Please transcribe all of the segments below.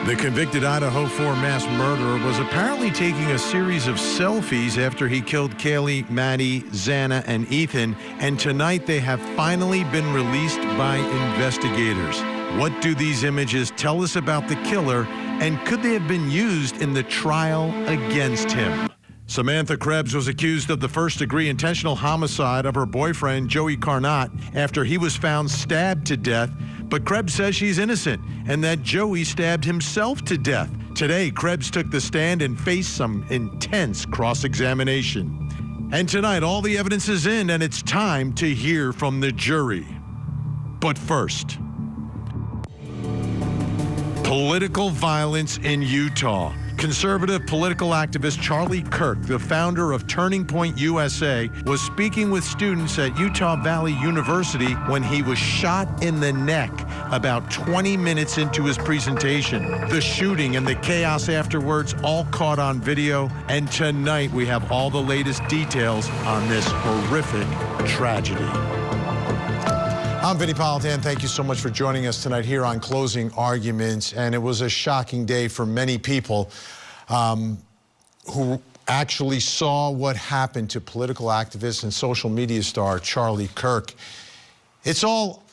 The convicted Idaho 4 mass murderer was apparently taking a series of selfies after he killed Kaylee, Maddie, Xana, and Ethan, and tonight they have finally been released by investigators. What do these images tell us about the killer, and could they have been used in the trial against him? Samantha Krebs was accused of the first-degree intentional homicide of her boyfriend, Joey Carnot, after he was found stabbed to death. But Krebs says she's innocent and that Joey stabbed himself to death. Today, Krebs took the stand and faced some intense cross-examination. And tonight, all the evidence is in, and it's time to hear from the jury. But first, political violence in Utah. Conservative political activist Charlie Kirk, the founder of Turning Point USA, was speaking with students at Utah Valley University when he was shot in the neck about 20 minutes into his presentation. The shooting and the chaos afterwards all caught on video, and tonight we have all the latest details on this horrific tragedy. I'm Vinnie. Thank you so much for joining us tonight here on Closing Arguments. And it was a shocking day for many people who actually saw what happened to political activist and social media star Charlie Kirk. It's all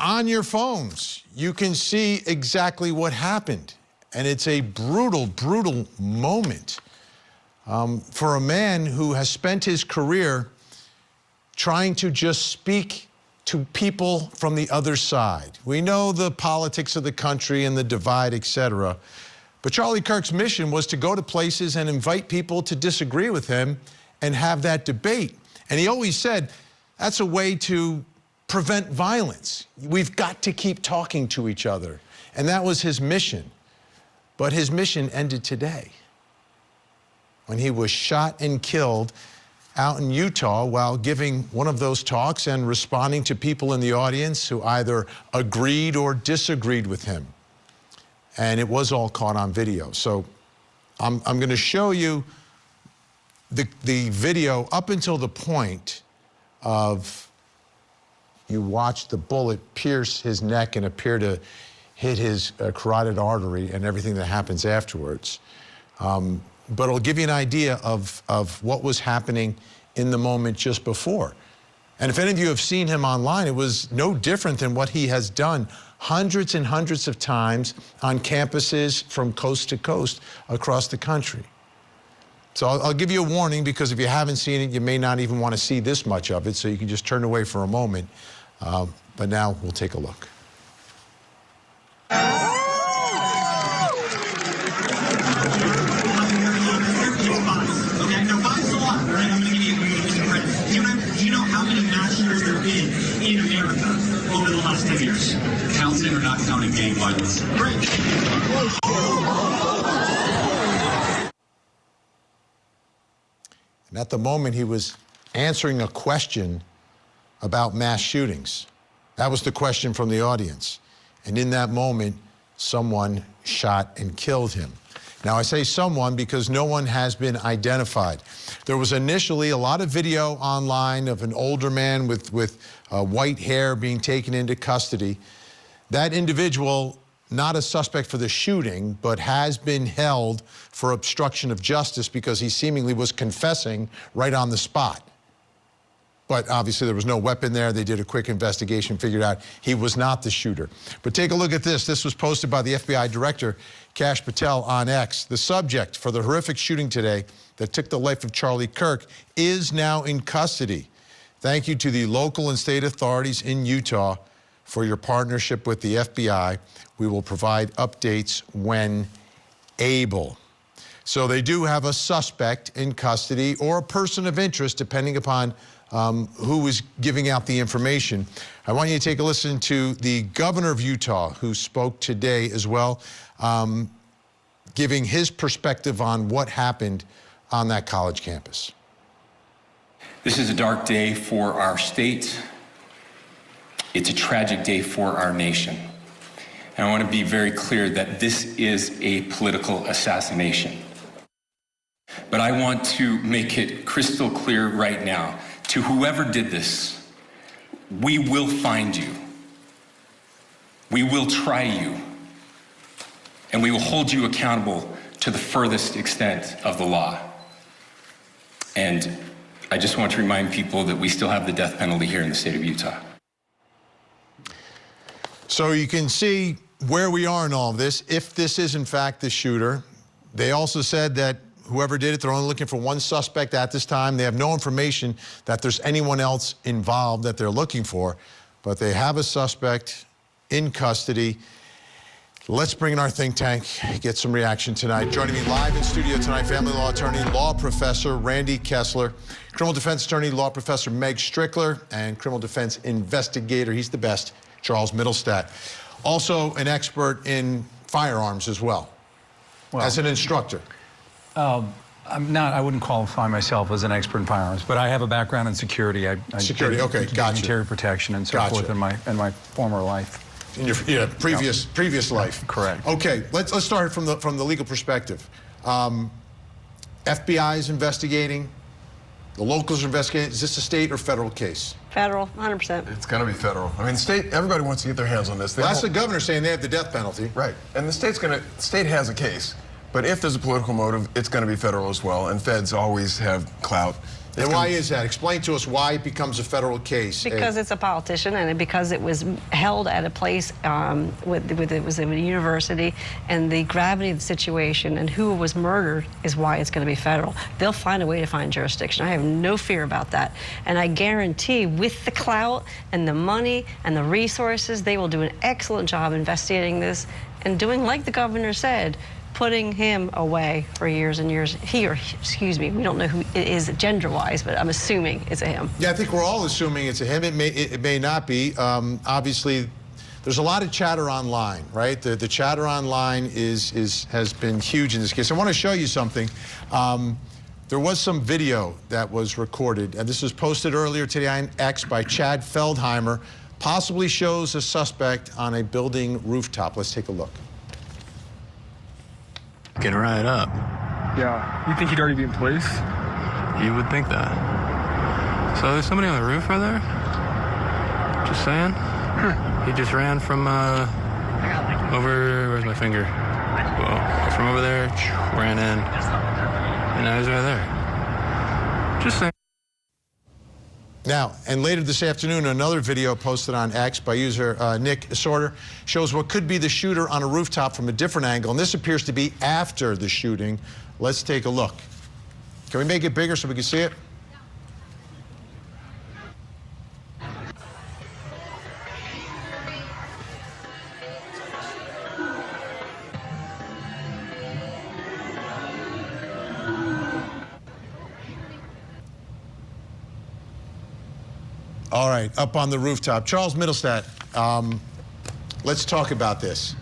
on your phones. You can see exactly what happened. And it's a brutal, brutal moment for a man who has spent his career trying to just speak to people from the other side. We know the politics of the country and the divide, etc. But Charlie Kirk's mission was to go to places and invite people to disagree with him and have that debate. And he always said, that's a way to prevent violence. We've got to keep talking to each other. And that was his mission. But his mission ended today when he was shot and killed out in Utah while giving one of those talks and responding to people in the audience who either agreed or disagreed with him. And it was all caught on video. So I'm going to show you the video up until the point of you watch the bullet pierce his neck and appear to hit his carotid artery and everything that happens afterwards. But it'll give you an idea of what was happening in the moment just before. And if any of you have seen him online, it was no different than what he has done hundreds and hundreds of times on campuses from coast to coast across the country. So I'll give you a warning, because if you haven't seen it, you may not even want to see this much of it, so you can just turn away for a moment. But now we'll take a look. In America over the last 10 years. Counting or not counting gang violence? Great. And at the moment, he was answering a question about mass shootings. That was the question from the audience. And in that moment, someone shot and killed him. Now, I say someone because no one has been identified. There was initially a lot of video online of an older man with white hair being taken into custody. That individual, not a suspect for the shooting, but has been held for obstruction of justice because he seemingly was confessing right on the spot. But obviously there was no weapon there. They did a quick investigation, figured out he was not the shooter. But take a look at this. This was posted by the FBI director, Kash Patel, on X. The subject for the horrific shooting today that took the life of Charlie Kirk is now in custody. Thank you to the local and state authorities in Utah for your partnership with the FBI. We will provide updates when able. So they do have a suspect in custody, or a person of interest, depending upon who is giving out the information. I want you to take a listen to the governor of Utah, who spoke today as well, giving his perspective on what happened on that college campus. This is a dark day for our state. It's a tragic day for our nation. And I want to be very clear that this is a political assassination. But I want to make it crystal clear right now, to whoever did this, we will find you. We will try you. And and we will hold you accountable to the furthest extent of the law. And I just want to remind people that we still have the death penalty here in the state of Utah. So you can see where we are in all of this. If this is in fact the shooter, they also said that whoever did it, they're only looking for one suspect at this time. They have no information that there's anyone else involved that they're looking for, but they have a suspect in custody. Let's bring in our think tank, get some reaction tonight. Joining me live in studio tonight, family law attorney, law professor Randy Kessler, criminal defense attorney, law professor Meg Strickler, and criminal defense investigator, he's the best, Charles Middlestat. Also an expert in firearms as well, as an instructor. I wouldn't qualify myself as an expert in firearms, but I have a background in security. Security, okay, gotcha. Interior protection and so forth in my former life. In your previous life. Correct. Okay, let's start from the legal perspective. FBI is investigating. The locals are investigating. Is this a state or federal case? Federal, 100%. It's going to be federal. I mean, state. Everybody wants to get their hands on this. Well, that's the governor saying they have the death penalty. Right, and the state has a case, but if there's a political motive, it's going to be federal as well. And feds always have clout. And why is that? Explain to us why it becomes a federal case. Because it's a politician, and because it was held at a place it was a university, and the gravity of the situation and who was murdered is why it's going to be federal. They'll find a way to find jurisdiction. I have no fear about that. And I guarantee with the clout and the money and the resources, they will do an excellent job investigating this and doing like the governor said, putting him away for years and years. We don't know who it is gender-wise, but I'm assuming it's a him. Yeah, I think we're all assuming it's a him. It may not be. Obviously, there's a lot of chatter online, right? The chatter online has been huge in this case. I want to show you something. There was some video that was recorded, and this was posted earlier today on X by Chad Feldheimer, possibly shows a suspect on a building rooftop. Let's take a look. Get right up. Yeah. You think he'd already be in place? You would think that. So there's somebody on the roof right there? Just saying. He just ran from over, where's my finger? Well, from over there, ran in, and now he's right there. Just saying. Now, and later this afternoon, another video posted on X by user Nick Sorter shows what could be the shooter on a rooftop from a different angle, and this appears to be after the shooting. Let's take a look. Can we make it bigger so we can see it? All right, up on the rooftop. Charles Middlestat, let's talk about this.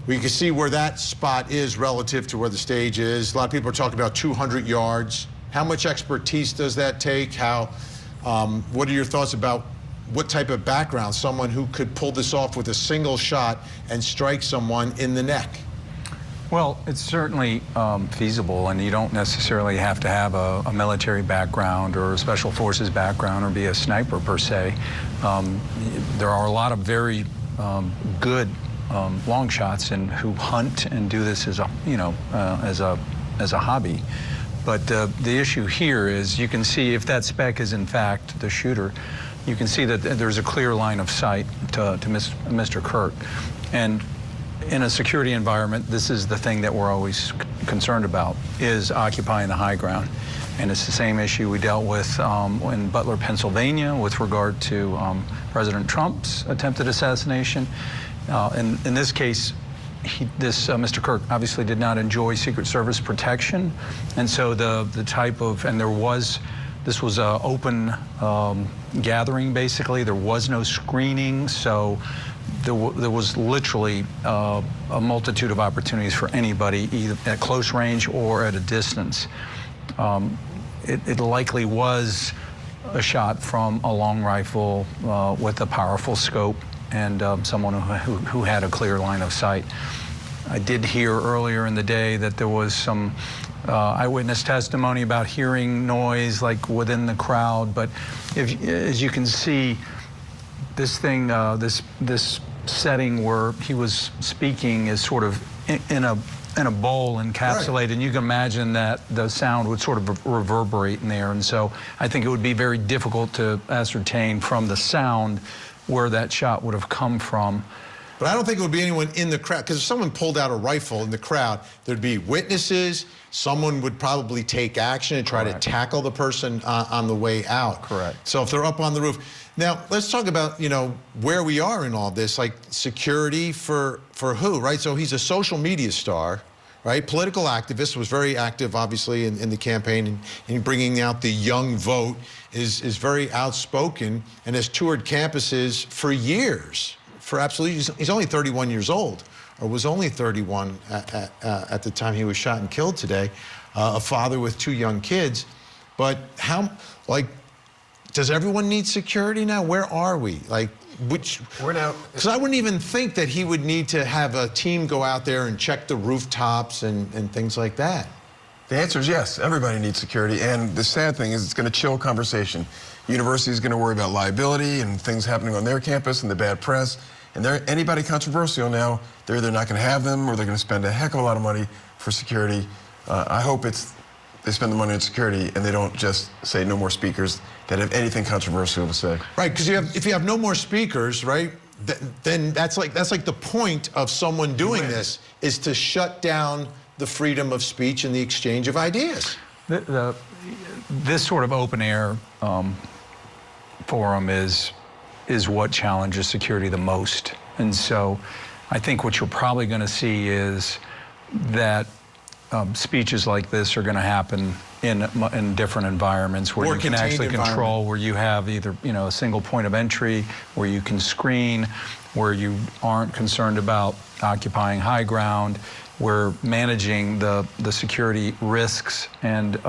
We can see where that spot is relative to where the stage is. A lot of people are talking about 200 yards. How much expertise does that take? What are your thoughts about what type of background, someone who could pull this off with a single shot and strike someone in the neck? Well, it's certainly feasible, and you don't necessarily have to have a military background or a special forces background or be a sniper per se. There are a lot of very good long shots and who hunt and do this as a hobby. But the issue here is you can see if that spec is in fact the shooter, you can see that there's a clear line of sight to Mr. Kirk. And in a security environment, this is the thing that we're always concerned about, is occupying the high ground. And it's the same issue we dealt with in Butler, Pennsylvania, with regard to President Trump's attempted assassination. In this case, Mr. Kirk obviously did not enjoy Secret Service protection. And so the type of, and this was an open gathering, basically. There was no screening, so there was literally a multitude of opportunities for anybody, either at close range or at a distance. It likely was a shot from a long rifle with a powerful scope and someone who had a clear line of sight. I did hear earlier in the day that there was some eyewitness testimony about hearing noise like within the crowd, but as you can see, this thing, this setting where he was speaking is sort of in a bowl encapsulated, right. And you can imagine that the sound would sort of reverberate in there, and so I think it would be very difficult to ascertain from the sound where that shot would have come from. But I don't think it would be anyone in the crowd, because if someone pulled out a rifle in the crowd, there'd be witnesses. Someone would probably take action and try Correct. To tackle the person on the way out. Correct. So if they're up on the roof. Now, let's talk about, where we are in all this, like security for who, right? So he's a social media star, right? Political activist, was very active, obviously, in the campaign, and bringing out the young vote, is very outspoken, and has toured campuses for years. For absolutely, he's only 31 years old, or was only 31 at the time he was shot and killed today, a father with 2 young kids. But does everyone need security now? Where are we? We're now, because I wouldn't even think that he would need to have a team go out there and check the rooftops and things like that. The answer is yes, everybody needs security, and the sad thing is it's going to chill conversation. University is going to worry about liability and things happening on their campus and the bad press. And anybody controversial now, they're either not going to have them or they're going to spend a heck of a lot of money for security. I hope they spend the money on security and they don't just say no more speakers that have anything controversial to say. Right, because if you have no more speakers, right, then that's like the point of someone doing this, is to shut down the freedom of speech and the exchange of ideas. This sort of open air forum is what challenges security the most. And so I think what you're probably going to see is that speeches like this are going to happen in different environments where you can actually control, where you have either a single point of entry, where you can screen, where you aren't concerned about occupying high ground, where managing the security risks and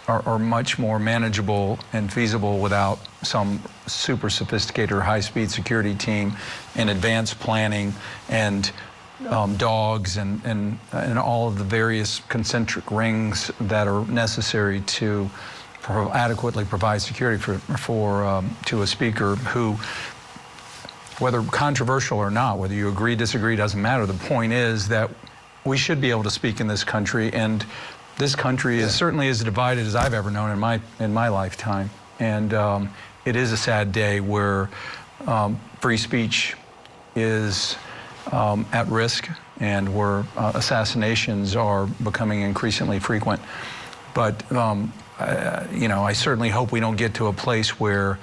are much more manageable and feasible without some super sophisticated or high-speed security team, and advanced planning and dogs and all of the various concentric rings that are necessary to adequately provide security to a speaker who, whether controversial or not, whether you agree, disagree, doesn't matter. The point is that we should be able to speak in this country, and this country is certainly as divided as I've ever known in my lifetime. And it is a sad day where free speech is at risk, and where assassinations are becoming increasingly frequent. But I certainly hope we don't get to a place where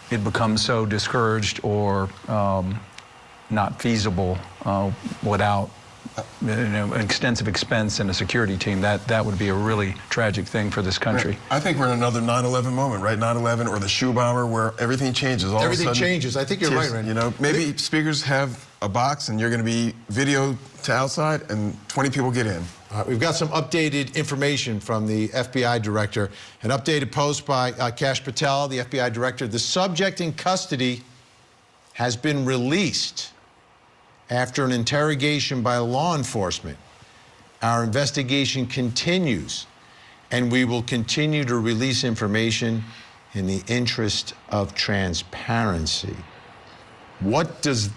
it becomes so discouraged or not feasible without extensive expense and a security team. That would be a really tragic thing for this country. Right. I think we're in another 9/11 moment, right? 9/11 or the shoe bomber, where everything changes. Everything changes. I think you're right, Randy. Maybe speakers have a box and you're going to be video to outside and 20 people get in. We've got some updated information from the FBI director. An updated post by Kash Patel, the FBI director. The subject in custody has been released after an interrogation by law enforcement. Our investigation continues, and we will continue to release information in the interest of transparency. What does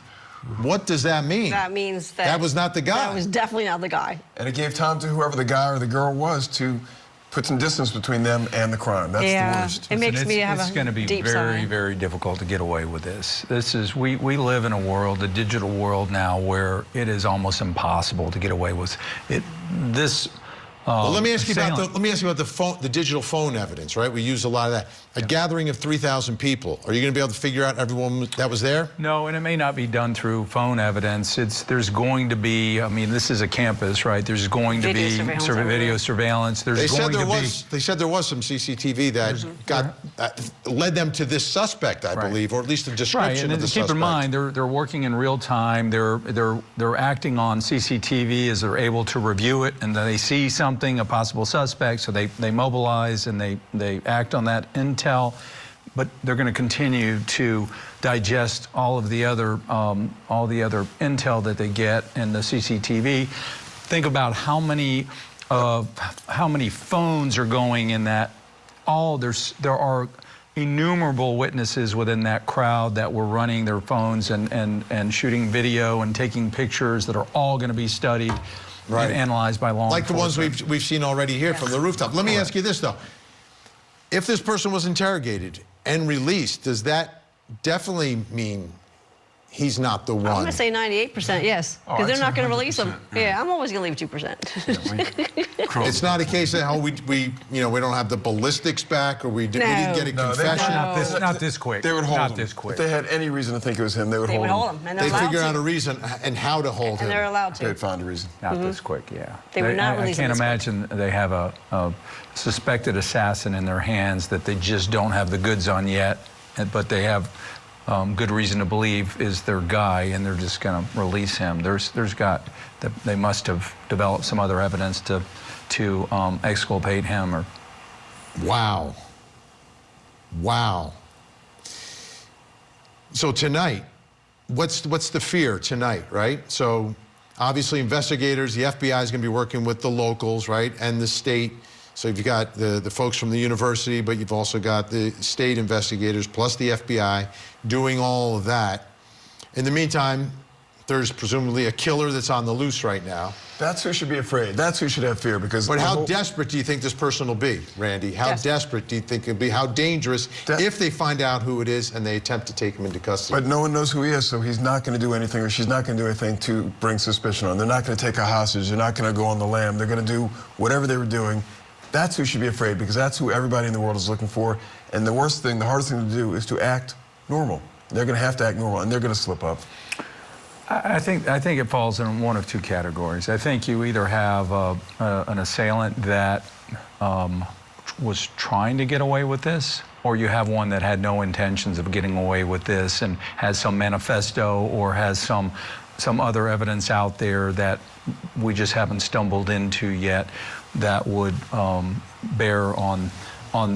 that mean? That means that was not the guy. That was definitely not the guy. And it gave time to whoever the guy or the girl was to put some distance between them and the crime. That's the worst. It makes me have a It's going to be very, very difficult to get away with this. We live in a world, a digital world now, where it is almost impossible to get away with it. Well, let me ask you about the digital phone evidence, right? We use a lot of that. A gathering of 3,000 people. Are you going to be able to figure out everyone that was there? No, and it may not be done through phone evidence. There's going to be, this is a campus, right? There's going to be video surveillance. They said there was some CCTV that led them to this suspect, I believe, or at least a description of the suspect. Keep in mind, they're working in real time. They're acting on CCTV as they're able to review it, and then they see something, a possible suspect, so they mobilize and they act on that intel. But they're going to continue to digest all of the other intel that they get in the CCTV. Think about how many phones are going in that. There are innumerable witnesses within that crowd that were running their phones and shooting video and taking pictures that are all going to be studied and analyzed by law like enforcement. the ones we've seen already here from the rooftop. Let me ask you this, though. If this person was interrogated and released, does that definitely mean he's not the one? I'm going to say 98% yes, because they're not going to release him. Yeah, I'm always going to leave 2%. It's not a case of how we don't have the ballistics back, or we didn't get a confession. Not this quick. They would hold him. This quick. If they had any reason to think it was him, they would hold him. And They figure out a reason and how to hold him. And they're allowed to. They'd find a reason. Not this quick, yeah. They would not I release him can't this quick. imagine they have a suspected assassin in their hands that they just don't have the goods on yet, but they have good reason to believe is their guy, and they're just going to release him. They must have developed some other evidence to exculpate him. Or Wow. So tonight, what's the fear tonight, right? So obviously investigators, the FBI is going to be working with the locals, right, and the state. So you've got the folks from the university, but you've also got the state investigators plus the FBI doing all of that. In the meantime, there's presumably a killer that's on the loose right now. That's who should be afraid. That's who should have fear, because... But how desperate do you think this person will be, Randy? How desperate do you think it'll be? How dangerous if they find out who it is and they attempt to take him into custody? But no one knows who he is, so he's not going to do anything, or she's not going to do anything to bring suspicion on. They're not going to take a hostage. They're not going to go on the lam. They're going to do whatever they were doing. That's who should be afraid, because that's who everybody in the world is looking for. And the worst thing, the hardest thing to do is to act normal. They're going to have to act normal, and they're going to slip up. I think it falls in one of two categories. I think you either have an assailant that was trying to get away with this, or you have one that had no intentions of getting away with this and has some manifesto or has some other evidence out there that we just haven't stumbled into yet that would bear on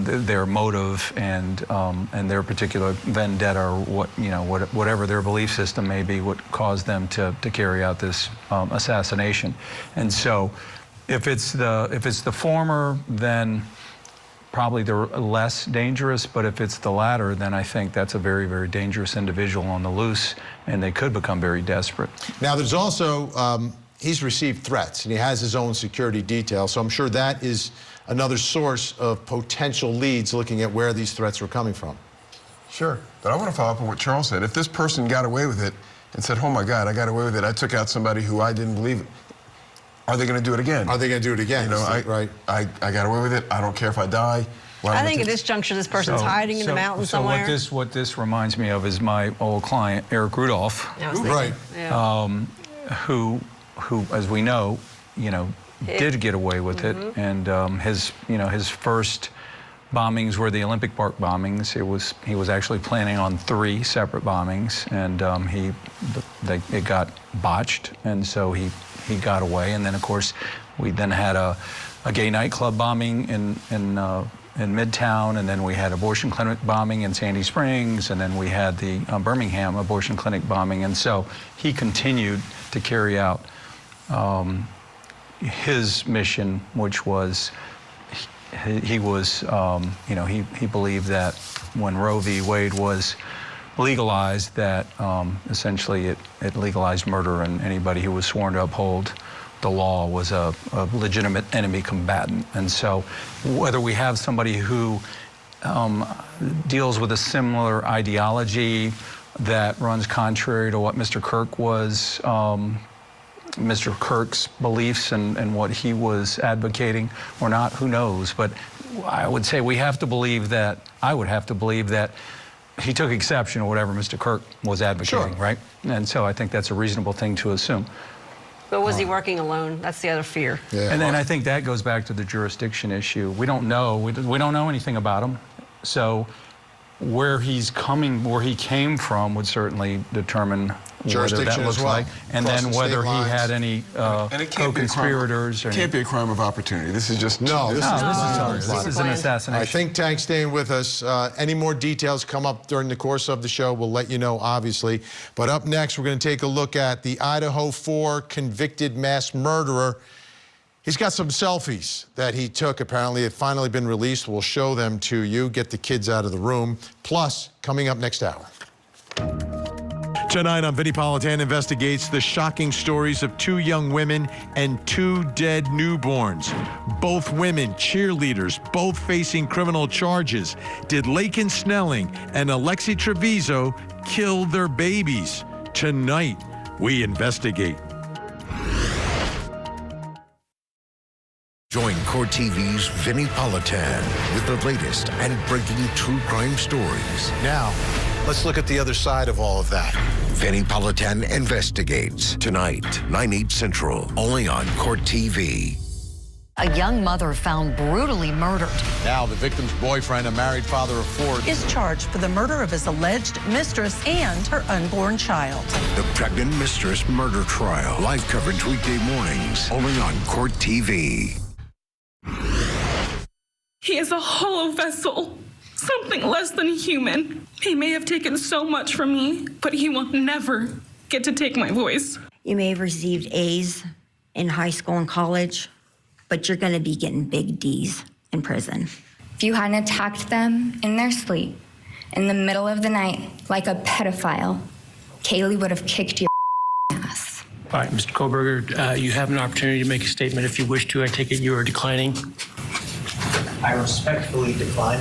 their motive and their particular vendetta, or whatever their belief system may be, what caused them to carry out this assassination. And so, if it's the former, then probably they're less dangerous. But if it's the latter, then I think that's a very, very dangerous individual on the loose, and they could become very desperate. Now, there's also he's received threats, and he has his own security detail. So I'm sure that is another source of potential leads, looking at where these threats were coming from. Sure, but I want to follow up on what Charles said. If this person got away with it and said, oh my God, I got away with it, I took out somebody who I didn't believe it, are they going to do it again? Are they going to do it again? I got away with it. I don't care if I die. I think at this juncture, this person's hiding in the mountains somewhere. What this reminds me of is my old client, Eric Rudolph, who, as we know, did get away with it, and his first bombings were the Olympic Park bombings. He was actually planning on 3 separate bombings, and it got botched, and so he got away. And then, of course, we then had a gay nightclub bombing in Midtown, and then we had abortion clinic bombing in Sandy Springs, and then we had the Birmingham abortion clinic bombing. And so he continued to carry out his mission, which was he believed that when Roe v. Wade was legalized, that essentially it legalized murder, and anybody who was sworn to uphold the law was a legitimate enemy combatant. And so whether we have somebody who deals with a similar ideology that runs contrary to what Mr. Kirk was, Mr. Kirk's beliefs and what he was advocating or not, who knows? But I would say I would have to believe that he took exception to whatever Mr. Kirk was advocating, right? And so I think that's a reasonable thing to assume. But was he working alone? That's the other fear. Yeah. And then I think that goes back to the jurisdiction issue. We don't know. We don't know anything about him. So where he came from would certainly determine what that looks like, and then whether he had any co-conspirators. It can't be a crime of opportunity. This is just... This is an assassination. I think Tank's staying with us. Any more details come up during the course of the show, we'll let you know, obviously. But up next, we're going to take a look at the Idaho 4 convicted mass murderer. He's got some selfies that he took. Apparently, they've finally been released. We'll show them to you, get the kids out of the room. Plus, coming up next hour. Tonight on Vinnie Politan investigates the shocking stories of 2 young women and 2 dead newborns. Both women cheerleaders, both facing criminal charges. Did Laken Snelling and Alexi Treviso kill their babies? Tonight, we investigate. Join Court TV's Vinnie Politan with the latest and breaking true crime stories. Now, let's look at the other side of all of that. Vinnie Politan investigates tonight, 9/8 Central, only on Court TV. A young mother found brutally murdered. Now, the victim's boyfriend, a married father of 4, is charged for the murder of his alleged mistress and her unborn child. The pregnant mistress murder trial. Live coverage weekday mornings, only on Court TV. He is a hollow vessel, something less than human. He may have taken so much from me, but he will never get to take my voice. You may have received A's in high school and college, but you're going to be getting big D's in prison. If you hadn't attacked them in their sleep, in the middle of the night, like a pedophile, Kaylee would have kicked your ass. All right, Mr. Kohlberger, you have an opportunity to make a statement if you wish to. I take it you are declining. I respectfully decline.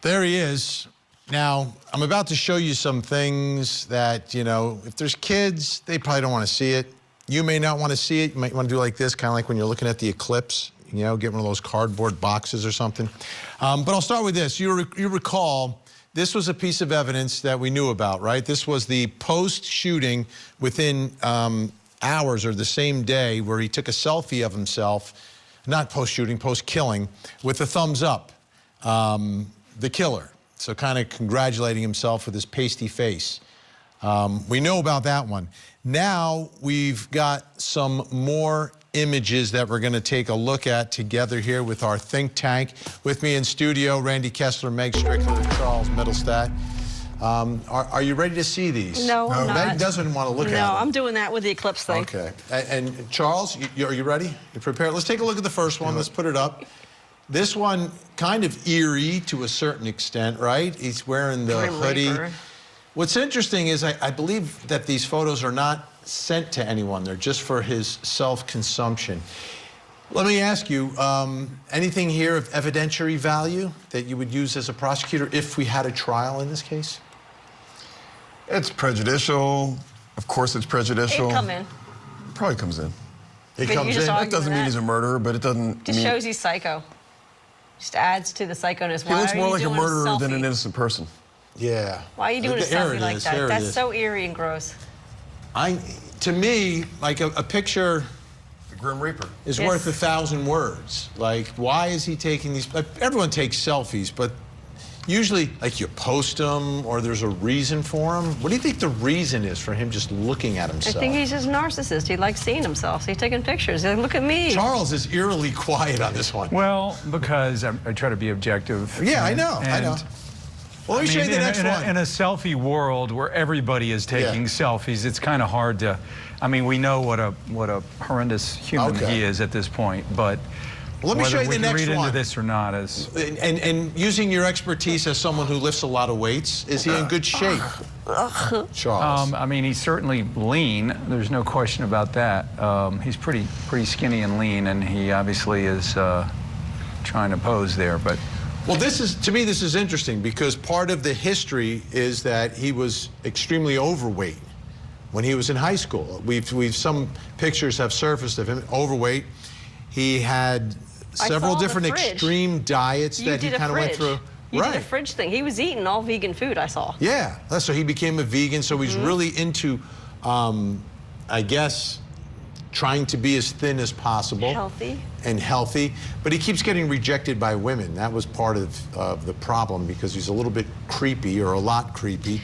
There he is. Now, I'm about to show you some things that, you know, if there's kids, they probably don't want to see it. You may not want to see it. You might want to do like this, kind of like when you're looking at the eclipse, you know, get one of those cardboard boxes or something. But I'll start with this. You recall, this was a piece of evidence that we knew about, right? This was the post-shooting within hours or the same day where he took a selfie of himself, not post-shooting, post-killing, with the thumbs up, the killer. So kind of congratulating himself with his pasty face. We know about that one. Now we've got some more images that we're going to take a look at together here with our think tank. With me in studio, Randy Kessler, Meg Strickler, and Charles Middlestat. Are you ready to see these? No, I'm not. Meg doesn't want to look at them. No, I'm doing that with the eclipse thing. Okay. And Charles, are you ready? You prepared? Let's take a look at the first one. Let's put it up. This one, kind of eerie to a certain extent, right? He's wearing the hoodie. What's interesting is I believe that these photos are not sent to anyone. They're just for his self-consumption. Let me ask you, anything here of evidentiary value that you would use as a prosecutor if we had a trial in this case? It's prejudicial. Of course it's prejudicial. It'd come in. Probably comes in. It comes in. That doesn't mean he's a murderer, but it doesn't Just shows he's psycho. Just adds to the psychoness. He looks more like a murderer than an innocent person. Yeah. Why are you doing a selfie like that? That's so eerie and gross. To me, like a picture the Grim Reaper is worth 1,000 words. Like, why is he taking these? Everyone takes selfies, but usually, like, you post them or there's a reason for them. What do you think the reason is for him just looking at himself? I think he's just a narcissist. He likes seeing himself. So he's taking pictures. He's like, look at me. Charles is eerily quiet on this one. Well, because I try to be objective. Yeah, I know. Well, let me show you the next one. In a selfie world where everybody is taking selfies, it's kind of hard to. I mean, we know what a horrendous human he is at this point, but. Well, let me show you the next one. Whether we can read into this or not is. And using your expertise as someone who lifts a lot of weights, is he in good shape, Charles? I mean, he's certainly lean. There's no question about that. He's pretty skinny and lean, and he obviously is trying to pose there, but. Well, to me, this is interesting because part of the history is that he was extremely overweight when he was in high school. Some pictures have surfaced of him overweight. He had several different extreme diets that he kind of went through. You did a fridge thing. He was eating all vegan food, I saw. Yeah, so he became a vegan. So he's really into, I guess, trying to be as thin as possible. Healthy. But he keeps getting rejected by women. That was part of the problem because he's a little bit creepy or a lot creepy.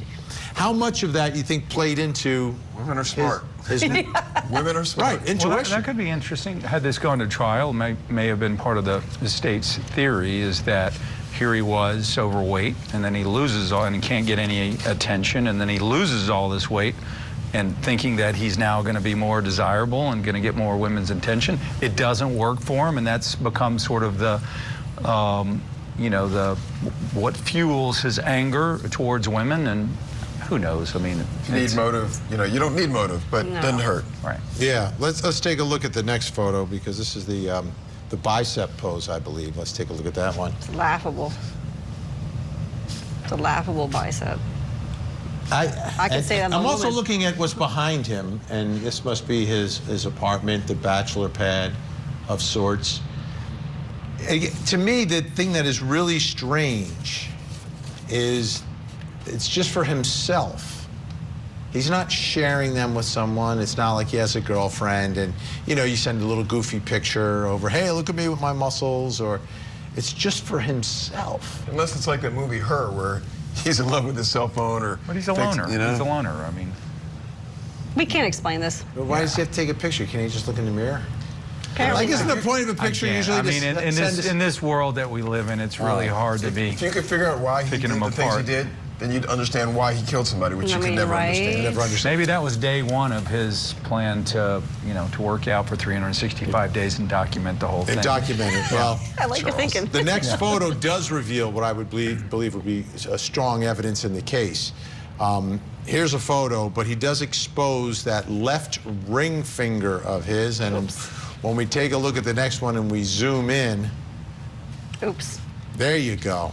How much of that you think played into women are smart? Women are smart. Right, intuition. Well, that could be interesting. Had this gone to trial, may have been part of the state's theory is that here he was overweight, and then he loses all, and he can't get any attention, and then he loses all this weight, and thinking that he's now going to be more desirable and going to get more women's attention. It doesn't work for him, and that's become sort of the, you know, what fuels his anger towards women. And who knows? I mean, you need motive. You know, you don't need motive, but it doesn't hurt. Right. Yeah. Let's take a look at the next photo, because this is the bicep pose, I believe. Let's take a look at that one. It's laughable. It's a laughable bicep. I can say that. I'm also looking at what's behind him, and this must be his apartment, the bachelor pad of sorts. To me, the thing that is really strange is it's just for himself. He's not sharing them with someone. It's not like he has a girlfriend and, you know, you send a little goofy picture over, hey, look at me with my muscles, or it's just for himself. Unless it's like that movie Her, where he's in love with his cell phone, or... But he's a loner. You know? He's a loner, I mean. We can't explain this. Why does he have to take a picture? Can't he just look in the mirror? Apparently Like, isn't the point of a picture usually? I mean, in this world that we live in, it's really hard to be. If you could figure out why he did the things he did, then you'd understand why he killed somebody, which you could never understand. Maybe that was day one of his plan to, you know, to work out for 365 days and document the whole thing. And document it. Well, I like your thinking. The next photo does reveal what I would believe would be a strong evidence in the case. Here's a photo, but he does expose that left ring finger of his, and when we take a look at the next one and we zoom in, oops. There you go.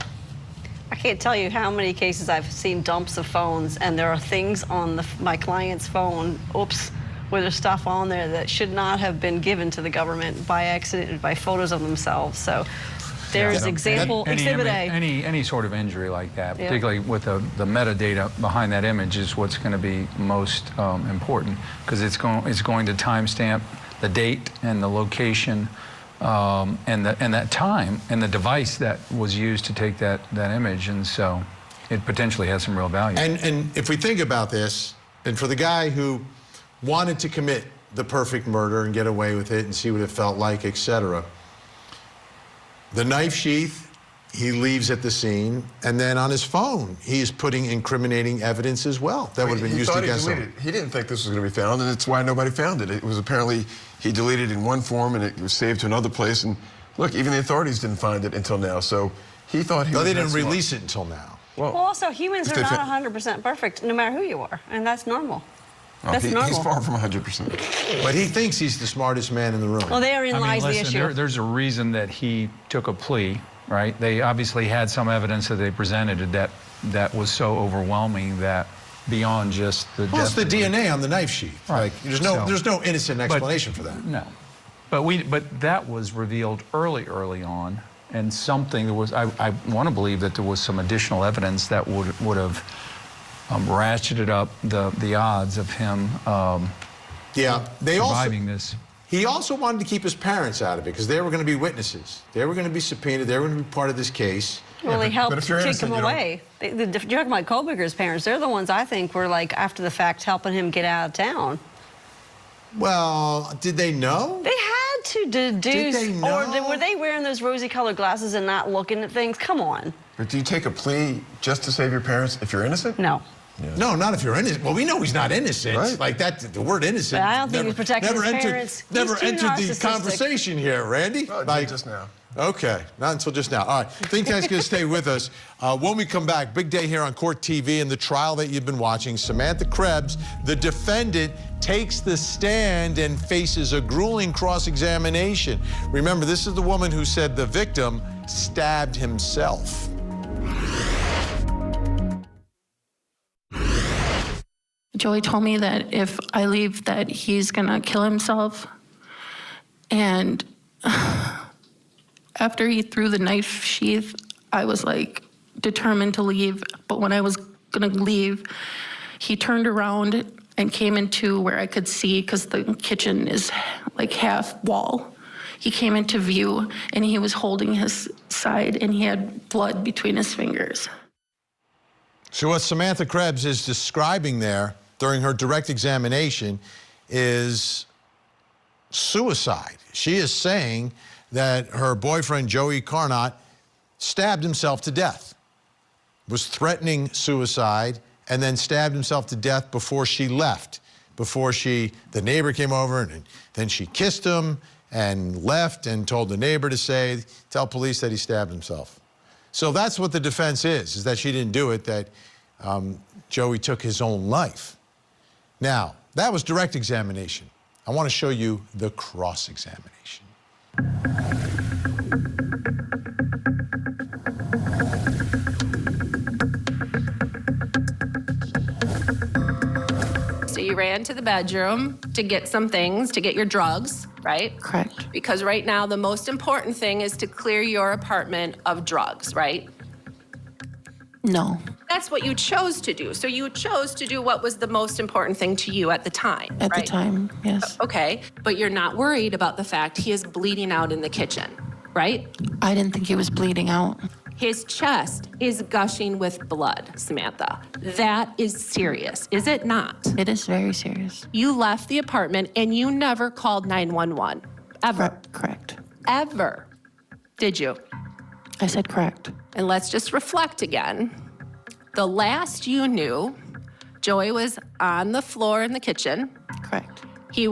I can't tell you how many cases I've seen dumps of phones, and there are things on my client's phone, oops, where there's stuff on there that should not have been given to by accident, by photos of themselves. So there's example, Exhibit A. Any sort of injury like that, Yeah. particularly with the metadata behind that image, is what's going to be most important, because it's going to timestamp the date and the location and that time and the device that was used to take that image, and so it potentially has some real value. And if we think about this, and for the guy who wanted to commit the perfect murder and get away with it and see what it felt like, etc., the knife sheath he leaves at the scene, and then on his phone he is putting incriminating evidence as well that would have been used against him. He didn't think this was going to be found, and that's why nobody found it. It was apparently he deleted it in one form and it was saved to another place, and look, even the authorities didn't find it until now. So he thought he was. No, they didn't release it until now. Well, also humans are not 100% perfect, no matter who you are, and that's normal. That's normal. He's far from 100%. But he thinks he's the smartest man in the room. Well, therein lies the issue. There's a reason that he took a plea, right? They obviously had some evidence that they presented that was so overwhelming that beyond just the well, it's the DNA on the knife sheath. Right. Like, there's no innocent explanation for that. No. But that was revealed early on, and something there was. I want to believe that there was some additional evidence that would have ratcheted up the odds of him surviving this. He also wanted to keep his parents out of it because they were going to be witnesses. They were going to be subpoenaed. They were going to be part of this case. Well, they helped kick him away. You're talking about Kohberger's parents. They're the ones I think were, like, after the fact, helping him get out of town. Well, did they know? They had to deduce. Did they know? Or were they wearing those rosy-colored glasses and not looking at things? Come on. But do you take a plea just to save your parents if you're innocent? No. Yeah. No, not if you're innocent. Well, we know he's not innocent. Right. Like that, the word innocent. But I don't think he's protecting his parents. Never He's too entered the narcissistic. conversation here, Randy. Oh, like, just now. Okay, not until just now. All right, think Tank's going to stay with us. When we come back, big day here on Court TV and the trial that you've been watching. Samantha Krebs, the defendant, takes the stand and faces a grueling cross-examination. Remember, this is the woman who said the victim stabbed himself. Joey told me that if I leave that he's gonna kill himself. And after he threw the knife sheath, I was like determined to leave. But when I was gonna leave, he turned around and came into where I could see, because the kitchen is like half wall. He came into view and he was holding his side and he had blood between his fingers. So what Samantha Krebs is describing there during her direct examination is suicide. She is saying that her boyfriend, Joey Carnot, stabbed himself to death, was threatening suicide, and then stabbed himself to death before she left. before the neighbor came over, and then she kissed him and left and told the neighbor to tell police that he stabbed himself. So that's what the defense is that she didn't do it, that Joey took his own life. Now, that was direct examination. I want to show you the cross-examination. So you ran to the bedroom to get some things, to get your drugs, right? Correct. Because right now the most important thing is to clear your apartment of drugs, right? No. That's what you chose to do. So you chose to do what was the most important thing to you at the time, At right? the time, yes. Okay, but you're not worried about the fact he is bleeding out in the kitchen, right? I didn't think he was bleeding out. His chest is gushing with blood, Samantha. That is serious, is it not? It is very serious. You left the apartment and you never called 911, ever. Correct. Ever. Did you? I said correct. And let's just reflect again. The last you knew, Joey was on the floor in the kitchen. Correct. He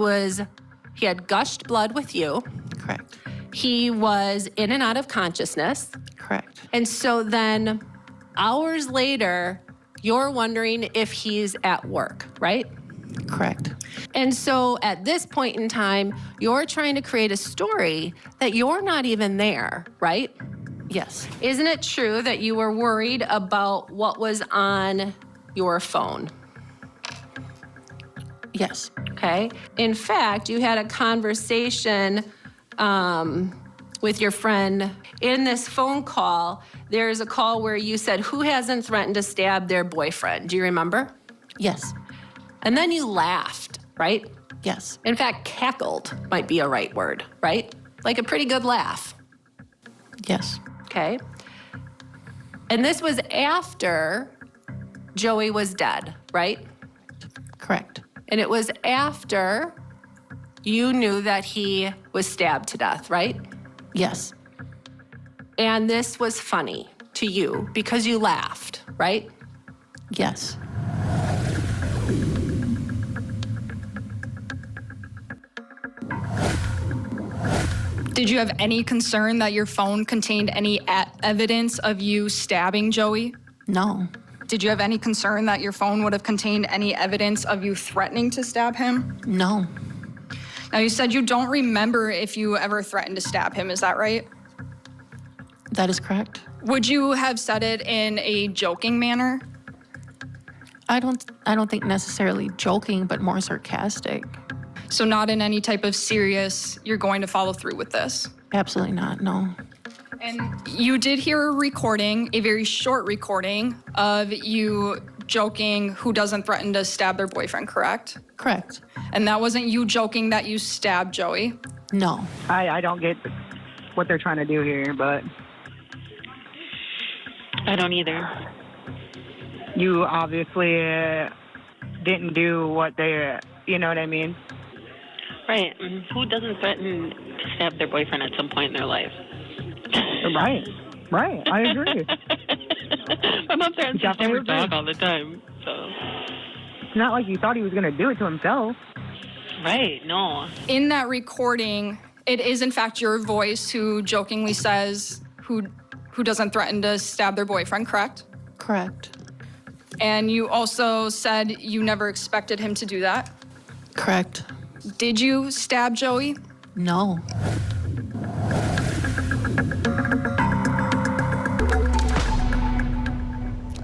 had gushed blood with you. Correct. He was in and out of consciousness. Correct. And so then hours later, you're wondering if he's at work, right? Correct. And so at this point in time, you're trying to create a story that you're not even there, right? Yes. Isn't it true that you were worried about what was on your phone? Yes. Okay. In fact, you had a conversation with your friend. In this phone call, there's a call where you said, who hasn't threatened to stab their boyfriend? Do you remember? Yes. And then you laughed, right? Yes. In fact, cackled might be a right word, right? Like a pretty good laugh. Yes. Okay. And this was after Joey was dead, right? Correct. And it was after you knew that he was stabbed to death, right? Yes. And this was funny to you because you laughed, right? Yes. Did you have any concern that your phone contained any evidence of you stabbing Joey? No. Did you have any concern that your phone would have contained any evidence of you threatening to stab him? No. Now, you said you don't remember if you ever threatened to stab him. Is that right? That is correct. Would you have said it in a joking manner? I don't think necessarily joking, but more sarcastic. So not in any type of serious, you're going to follow through with this? Absolutely not, no. And you did hear a recording, a very short recording, of you joking who doesn't threaten to stab their boyfriend, correct? Correct. And that wasn't you joking that you stabbed Joey? No. I don't get what they're trying to do here, but I don't either. You obviously didn't do what they, you know what I mean? Right. Who doesn't threaten to stab their boyfriend at some point in their life? Right. I agree. My mom threatens to stab her dog all the time, so. It's not like you thought he was going to do it to himself. Right, no. In that recording, it is in fact your voice who jokingly says who doesn't threaten to stab their boyfriend, correct? Correct. And you also said you never expected him to do that? Correct. Did you stab Joey? No.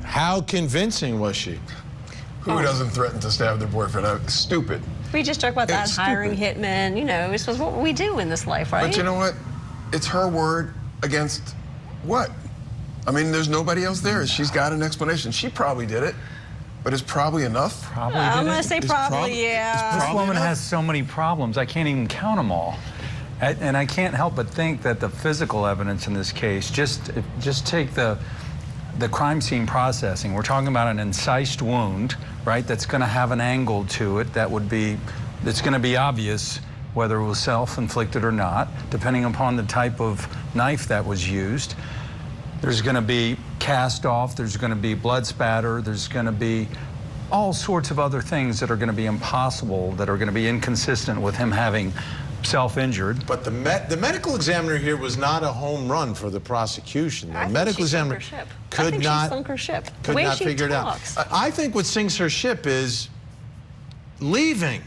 How convincing was she? Who doesn't threaten to stab their boyfriend? Stupid. We just talk about that, It's hiring stupid. hitmen. You know, this was what we do in this life, right? But you know what? It's her word against what? I mean, there's nobody else there. She's got an explanation. She probably did it, but it's probably enough. Probably I'm did going it. to say It's probably, yeah. This woman has so many problems, I can't even count them all. And I can't help but think that the physical evidence in this case, just take the crime scene processing. We're talking about an incised wound, right, that's going to have an angle to it that's going to be obvious whether it was self-inflicted or not, depending upon the type of knife that was used. There's going to be cast off, there's going to be blood spatter, there's going to be all sorts of other things that are going to be impossible, that are going to be inconsistent with him having self-injured. But the medical examiner here was not a home run for the prosecution. The medical examiner could not figure it out. I think what sinks her ship is leaving.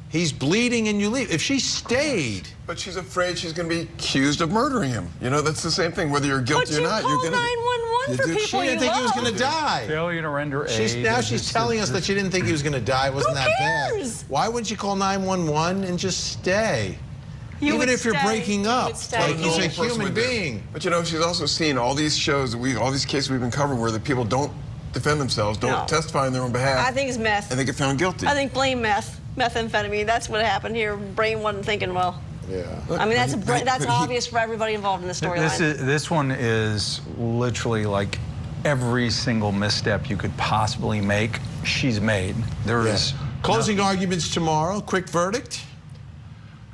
He's bleeding and you leave. If she stayed. But she's afraid she's going to be accused of murdering him. You know, that's the same thing. Whether you're guilty or not, you're going to. 911 for people She didn't think he was going to die. Failure to render aid. Now she's telling us that she didn't think he was going to die. It wasn't that bad. Why wouldn't you call 911 and just stay? Even if you're breaking up, like he's a human being. But you know, she's also seen all these shows, all these cases we've been covering where the people don't defend themselves, don't testify on their own behalf. I think it's meth. And they get found guilty. I think blame methamphetamine. That's what happened here. Brain wasn't thinking well. Yeah. I mean, that's obvious for everybody involved in the storyline. This one is literally like every single misstep you could possibly make, she's made. There is closing arguments tomorrow. Quick verdict.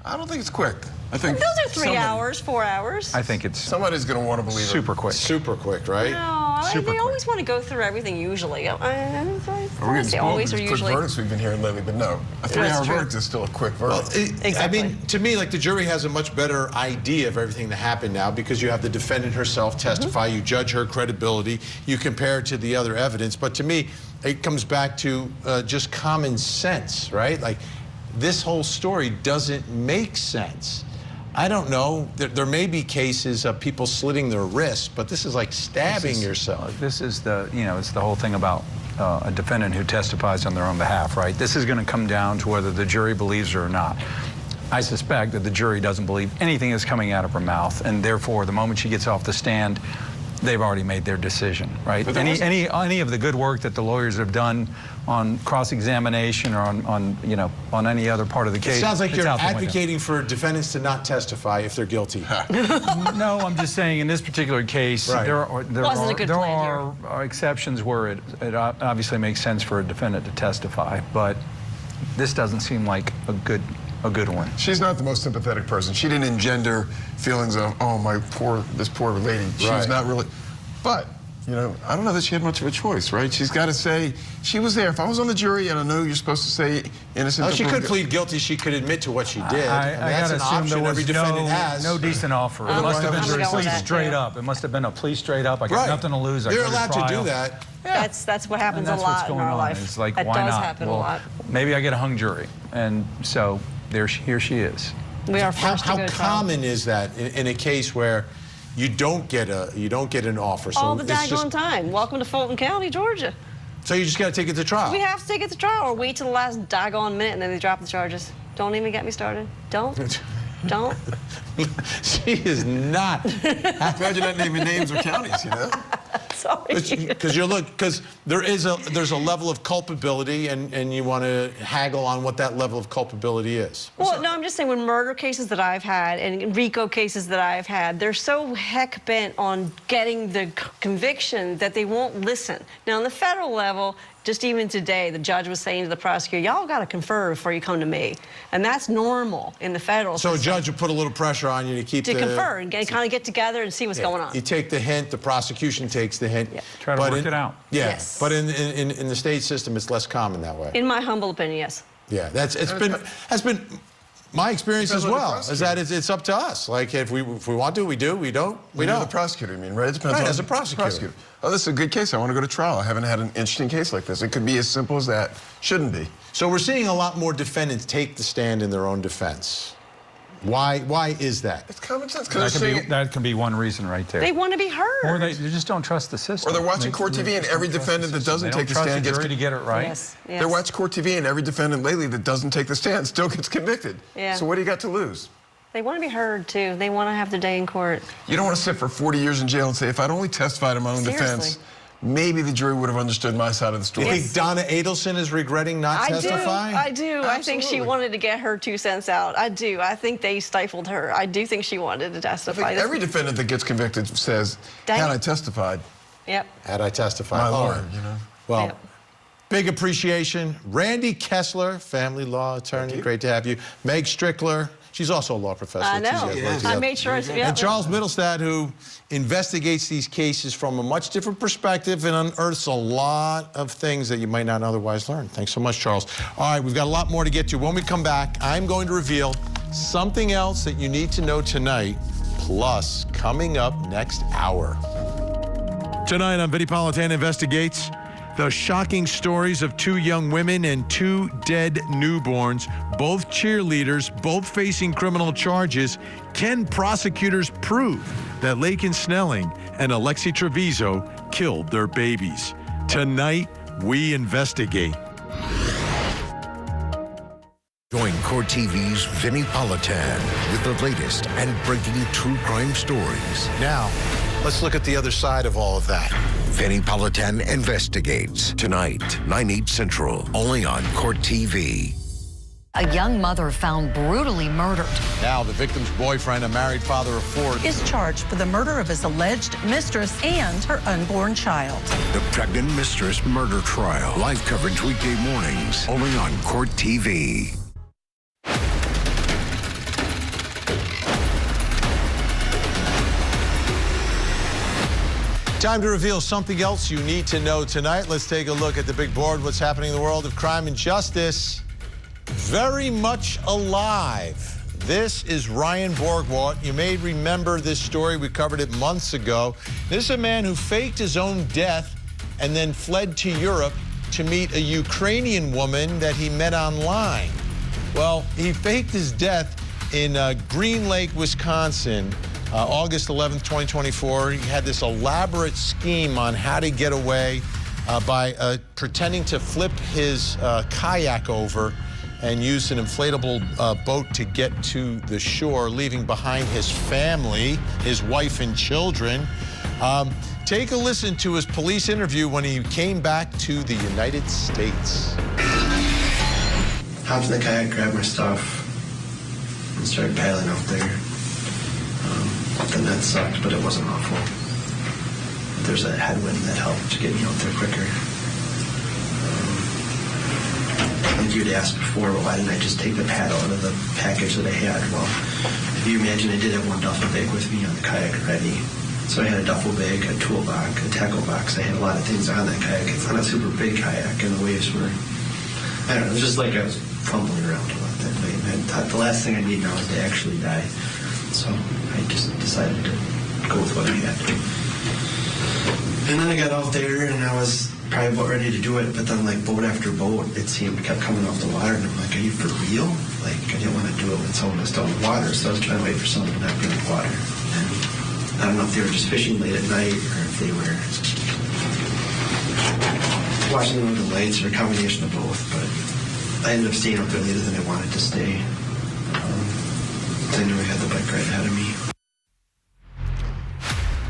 I don't think it's quick. I think those are 3 hours, 4 hours. I think it's somebody's going to want to believe it. Super quick. Super quick, right? No, they always want to go through everything usually. We're getting spoiled with quick verdicts we've been hearing lately, but no. A 3-hour verdict is still a quick verdict. Well, I mean, to me, like the jury has a much better idea of everything that happened now because you have the defendant herself testify, you judge her credibility, you compare it to the other evidence. But to me, it comes back to just common sense, right? Like this whole story doesn't make sense. I don't know. There may be cases of people slitting their wrists, but this is like stabbing yourself. This is the, it's the whole thing about a defendant who testifies on their own behalf, right? This is going to come down to whether the jury believes her or not. I suspect that the jury doesn't believe anything that's coming out of her mouth, and therefore, the moment she gets off the stand, they've already made their decision, right? Any of the good work that the lawyers have done on cross-examination or on any other part of the case. It sounds like you're advocating for defendants to not testify if they're guilty. No, I'm just saying in this particular case, there are exceptions where it obviously makes sense for a defendant to testify, but this doesn't seem like a good one. She's not the most sympathetic person. She didn't engender feelings of, oh, this poor lady. She's not really, but, I don't know that she had much of a choice, right? She's got to say, she was there. If I was on the jury, and I know you're supposed to say innocent. Oh, she could plead guilty. She could admit to what she did. That's an option every defendant has. No decent offer. It must have been a plea straight up. It must have been a plea straight up. I got nothing to lose. They're allowed to do that. Yeah. That's what happens a lot in our life. It's like, that why does not? happen a lot. Maybe I get a hung jury, and so here she is. We are forced to go to trial. How common is that in a case where you don't get an offer? All the daggone time. Welcome to Fulton County, Georgia. So you just got to take it to trial. We have to take it to trial, or wait till the last daggone minute and then they drop the charges. Don't even get me started. Don't. She is not. Glad you're not naming names or counties, Sorry. Because there's a level of culpability, and you want to haggle on what that level of culpability is. Well, no, I'm just saying when murder cases that I've had and RICO cases that I've had, they're so heck bent on getting the conviction that they won't listen. Now, on the federal level, just even today, the judge was saying to the prosecutor, y'all got to confer before you come to me. And that's normal in the federal system. So a judge would put a little pressure on you to confer and kind of get together and see what's going on. You take the hint, the prosecution takes the hint. Yeah. Try to work it out. Yeah, yes. But in the state system, it's less common that way. In my humble opinion, yes. Yeah, that's been my experience as well. Is that it's up to us. Like if we want to, we do. We don't, we don't. The prosecutor, you mean, right? It depends on as a prosecutor. Oh, this is a good case. I want to go to trial. I haven't had an interesting case like this. It could be as simple as that. Shouldn't be. So we're seeing a lot more defendants take the stand in their own defense. Why is that? It's common sense. That can be one reason right there. They want to be heard. Or they just don't trust the system. Or they're watching court TV and every defendant that doesn't take the stand gets to get it right. Yes. They're watching court TV and every defendant lately that doesn't take the stand still gets convicted. Yeah. So what do you got to lose? They want to be heard, too. They want to have their day in court. You don't want to sit for 40 years in jail and say, if I'd only testified in my own defense, maybe the jury would have understood my side of the story. You think Donna Adelson is regretting not testifying? I do. I think she wanted to get her 2 cents out. I do. I think they stifled her. I do think she wanted to testify. I think every defendant that gets convicted says, had I testified. Yep. Had I testified. My lawyer, Well, big appreciation. Randy Kessler, family law attorney. Great to have you. Meg Strickler. She's also a law professor. I know. I made sure. And Charles Middlestad, who investigates these cases from a much different perspective and unearths a lot of things that you might not otherwise learn. Thanks so much, Charles. All right, we've got a lot more to get to. When we come back, I'm going to reveal something else that you need to know tonight, plus coming up next hour. Tonight on Vinnie Politan Investigates, the shocking stories of 2 young women and 2 dead newborns, both cheerleaders, both facing criminal charges. Can prosecutors prove that Laken Snelling and Alexi Treviso killed their babies? Tonight, we investigate. Join Court TV's Vinnie Politan with the latest and breaking true crime stories. Now, let's look at the other side of all of that. Vinnie Politan Investigates, tonight, 9/8 Central, only on Court TV. A young mother found brutally murdered. Now, the victim's boyfriend, a married father of 4, is charged for the murder of his alleged mistress and her unborn child. The pregnant mistress murder trial. Live coverage weekday mornings, only on Court TV. Time to reveal something else you need to know tonight. Let's take a look at the big board. What's happening in the world of crime and justice? Very much alive. This is Ryan Borgwart. You may remember this story. We covered it months ago. This is a man who faked his own death and then fled to Europe to meet a Ukrainian woman that he met online. Well, he faked his death in Green Lake, Wisconsin. August 11th, 2024, he had this elaborate scheme on how to get away by pretending to flip his kayak over and use an inflatable boat to get to the shore, leaving behind his family, his wife and children. Take a listen to his police interview when he came back to the United States. Hopped in the kayak, grabbed my stuff, and started paddling out there. Then that sucked, but it wasn't awful. There's a headwind that helped to get me out there quicker. I think you'd asked before, but why didn't I just take the paddle out of the package that I had? Well, if you imagine, I did have one duffel bag with me on the kayak already. So I had a duffel bag, a toolbox, a tackle box. I had a lot of things on that kayak. It's not a super big kayak, and the waves were, I don't know, it was just like I was fumbling around a lot that night. And I thought the last thing I need now is to actually die. So I just decided to go with what I had. And then I got out there, and I was probably about ready to do it, but then like boat after boat, it seemed kept coming off the water, and I'm like, are you for real? Like, I didn't want to do it when someone was still in the water, so I was trying to wait for someone to not be in the water. And I don't know if they were just fishing late at night, or if they were watching the Northern Lights, or a combination of both, but I ended up staying out there later than I wanted to stay. I knew I had the bike right ahead of me.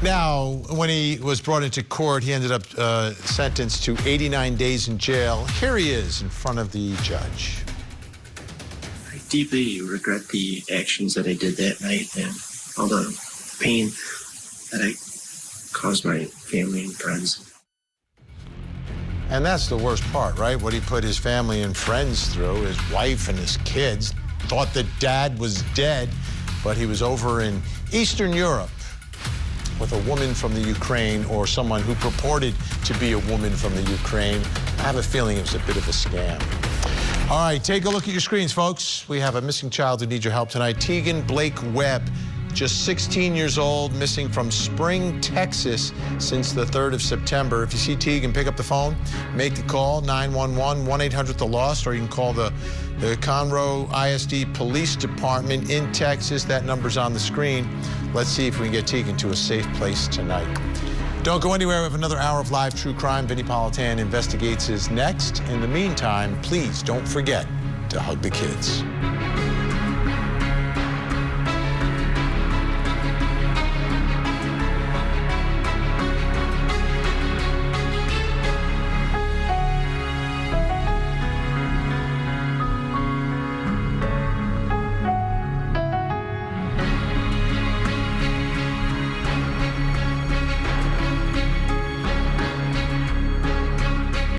Now, when he was brought into court, he ended up sentenced to 89 days in jail. Here he is in front of the judge. I deeply regret the actions that I did that night and all the pain that I caused my family and friends. And that's the worst part, right? What he put his family and friends through, his wife and his kids. Thought that dad was dead, but he was over in Eastern Europe with a woman from the Ukraine, or someone who purported to be a woman from the Ukraine. I have a feeling it was a bit of a scam. All right, take a look at your screens, folks. We have a missing child who needs your help tonight. Tegan Blake Webb, just 16 years old, missing from Spring, Texas since the 3rd of September. If you see Tegan, pick up the phone, make the call, 911, 1-800-THE-LOST, or you can call the Conroe ISD Police Department in Texas. That number's on the screen. Let's see if we can get Tegan to a safe place tonight. Don't go anywhere. We have another hour of live true crime. Vinnie Politan Investigates is next. In the meantime, please don't forget to hug the kids.